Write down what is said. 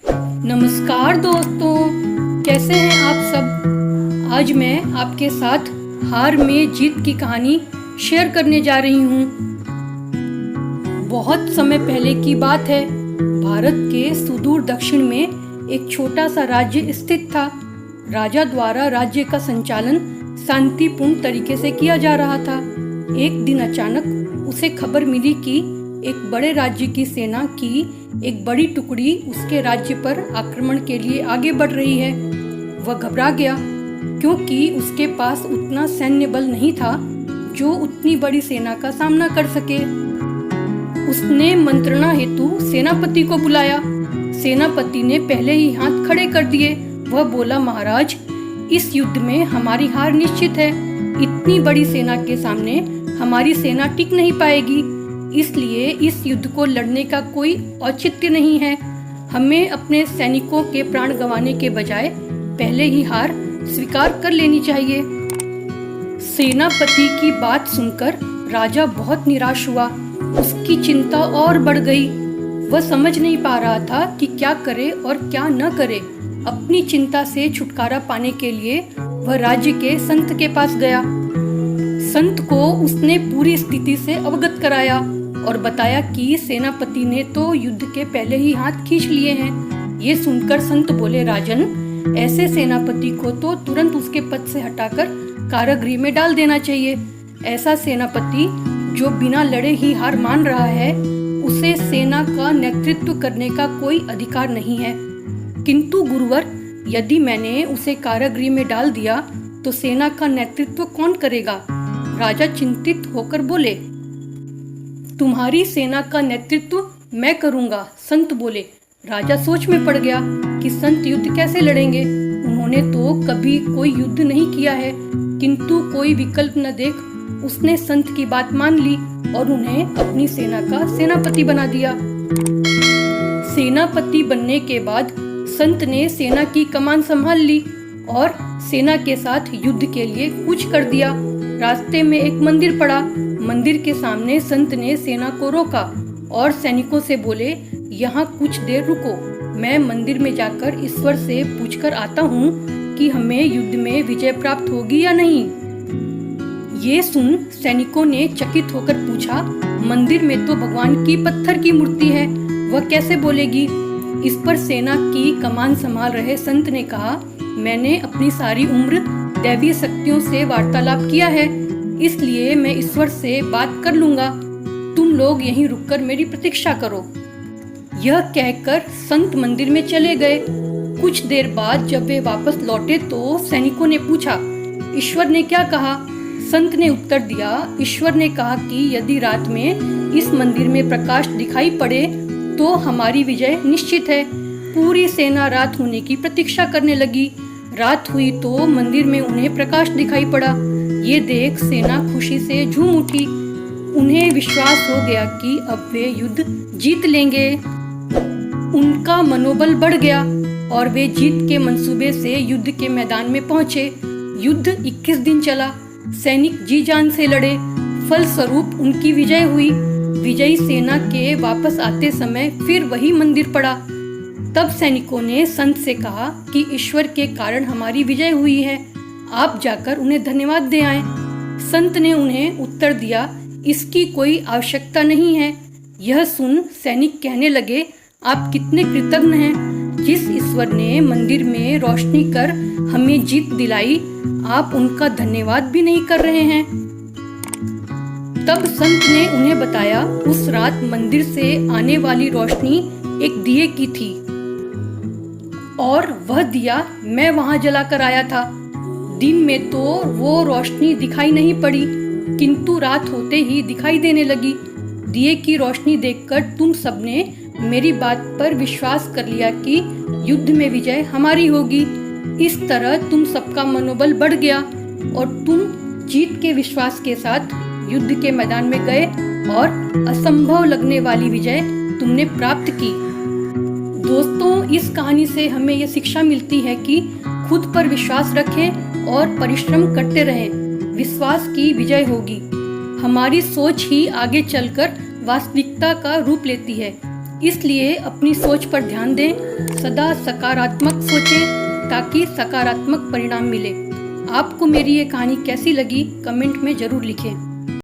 नमस्कार दोस्तों, कैसे हैं आप सब। आज मैं आपके साथ हार में जीत की कहानी शेयर करने जा रही हूँ। बहुत समय पहले की बात है। भारत के सुदूर दक्षिण में एक छोटा सा राज्य स्थित था। राजा द्वारा राज्य का संचालन शांतिपूर्ण तरीके से किया जा रहा था। एक दिन अचानक उसे खबर मिली कि एक बड़े राज्य की सेना की एक बड़ी टुकड़ी उसके राज्य पर आक्रमण के लिए आगे बढ़ रही है। वह घबरा गया क्योंकि उसके पास उतना सैन्य बल नहीं था जो उतनी बड़ी सेना का सामना कर सके। उसने मंत्रणा हेतु सेनापति को बुलाया। सेनापति ने पहले ही हाथ खड़े कर दिए। वह बोला, महाराज, इस युद्ध में हमारी हार निश्चित है। इतनी बड़ी सेना के सामने हमारी सेना टिक नहीं पाएगी, इसलिए इस युद्ध को लड़ने का कोई औचित्य नहीं है। हमें अपने सैनिकों के प्राण गंवाने के बजाय पहले ही हार स्वीकार कर लेनी चाहिए। सेनापति की बात सुनकर राजा बहुत निराश हुआ। उसकी चिंता और बढ़ गई। वह समझ नहीं पा रहा था कि क्या करे और क्या न करे। अपनी चिंता से छुटकारा पाने के लिए वह राज्य के संत के पास गया। संत को उसने पूरी स्थिति से अवगत कराया और बताया कि सेनापति ने तो युद्ध के पहले ही हाथ खींच लिए हैं। ये सुनकर संत बोले, राजन, ऐसे सेनापति को तो तुरंत उसके पद से हटाकर कारागृह में डाल देना चाहिए। ऐसा सेनापति जो बिना लड़े ही हार मान रहा है, उसे सेना का नेतृत्व करने का कोई अधिकार नहीं है। किंतु गुरुवर, यदि मैंने उसे कारागृह में डाल दिया तो सेना का नेतृत्व कौन करेगा? राजा चिंतित होकर बोले, तुम्हारी सेना का नेतृत्व मैं करूंगा। संत बोले। राजा सोच में पड़ गया कि संत युद्ध कैसे लड़ेंगे। उन्होंने तो कभी कोई युद्ध नहीं किया है, किंतु कोई विकल्प न देख उसने संत की बात मान ली और उन्हें अपनी सेना का सेनापति बना दिया। सेनापति बनने के बाद संत ने सेना की कमान संभाल ली और सेना के साथ युद्ध के लिए कूच कर दिया। रास्ते में एक मंदिर पड़ा। मंदिर के सामने संत ने सेना को रोका और सैनिकों से बोले, यहाँ कुछ देर रुको, मैं मंदिर में जाकर ईश्वर से पूछकर आता हूँ कि हमें युद्ध में विजय प्राप्त होगी या नहीं। ये सुन सैनिकों ने चकित होकर पूछा, मंदिर में तो भगवान की पत्थर की मूर्ति है, वह कैसे बोलेगी? इस पर सेना की कमान संभाल रहे संत ने कहा, मैंने अपनी सारी उम्र दैवीय शक्तियों से वार्तालाप किया है, इसलिए मैं ईश्वर से बात कर लूंगा। तुम लोग यहीं रुककर मेरी प्रतीक्षा करो। यह कहकर संत मंदिर में चले गए। कुछ देर बाद जब वे वापस लौटे तो सैनिकों ने पूछा, ईश्वर ने क्या कहा? संत ने उत्तर दिया, ईश्वर ने कहा कि यदि रात में इस मंदिर में प्रकाश दिखाई पड़े तो हमारी विजय निश्चित है। पूरी सेना रात होने की प्रतीक्षा करने लगी। रात हुई तो मंदिर में उन्हें प्रकाश दिखाई पड़ा। ये देख सेना खुशी से झूम उठी। उन्हें विश्वास हो गया कि अब वे युद्ध जीत लेंगे। उनका मनोबल बढ़ गया और वे जीत के मंसूबे से युद्ध के मैदान में पहुंचे। युद्ध 21 दिन चला। सैनिक जी जान से लड़े। फलस्वरूप उनकी विजय हुई। विजयी सेना के वापस आते समय फिर वही मंदिर पड़ा। तब सैनिकों ने संत से कहा कि ईश्वर के कारण हमारी विजय हुई है, आप जाकर उन्हें धन्यवाद दे आएं। संत ने उन्हें उत्तर दिया, इसकी कोई आवश्यकता नहीं है। यह सुन सैनिक कहने लगे, आप कितने कृतज्ञ हैं। जिस ईश्वर ने मंदिर में रोशनी कर हमें जीत दिलाई, आप उनका धन्यवाद भी नहीं कर रहे हैं। तब संत ने उन्हें बताया, उस रात मंदिर से आने वाली रोशनी एक दिए की थी और वह दिया मैं वहां जलाकर आया था। दिन में तो वो रोशनी दिखाई नहीं पड़ी, किंतु रात होते ही दिखाई देने लगी। दिए की रोशनी देखकर तुम सबने मेरी बात पर विश्वास कर लिया कि युद्ध में विजय हमारी होगी। इस तरह तुम सबका मनोबल बढ़ गया और तुम जीत के विश्वास के साथ युद्ध के मैदान में गए और असंभव लगने वाली विजय तुमने प्राप्त की। दोस्तों, इस कहानी से हमें यह शिक्षा मिलती है कि खुद पर विश्वास रखें और परिश्रम करते रहें। विश्वास की विजय होगी। हमारी सोच ही आगे चलकर वास्तविकता का रूप लेती है। इसलिए अपनी सोच पर ध्यान दें, सदा सकारात्मक सोचें ताकि सकारात्मक परिणाम मिले। आपको मेरी ये कहानी कैसी लगी कमेंट में ज़रूर लिखें।